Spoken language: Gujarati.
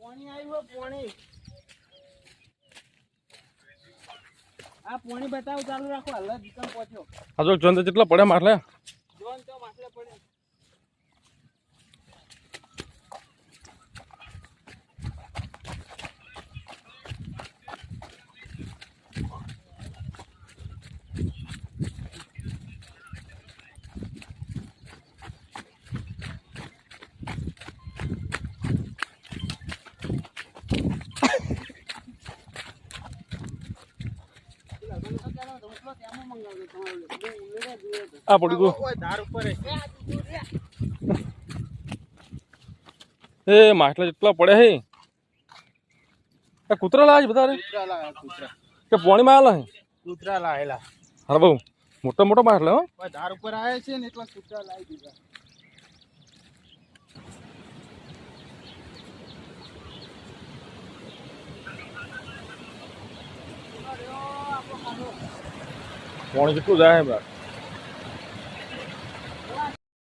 પાણી આવ્યું પાણી આ પાણી બતાવ ચાલુ રાખો હાલ દુકાન પહોંચ્યો આ જો જોન તો કેટલા પડ્યા માછલા જોન તો માછલા પડે આ પડી ગયું ધાર ઉપર એ માછલા જેટલા પડ્યા હે આ કૂતરા લાવે બધા કૂતરા કે પાણીમાં આવેલા હે કૂતરા લાયેલા હા બહુ મોટા મોટા માછલા હો ધાર ઉપર આવે છે ને એટલા કૂતરા લાવી દીધા પાણી કેટલું જાય બરાબર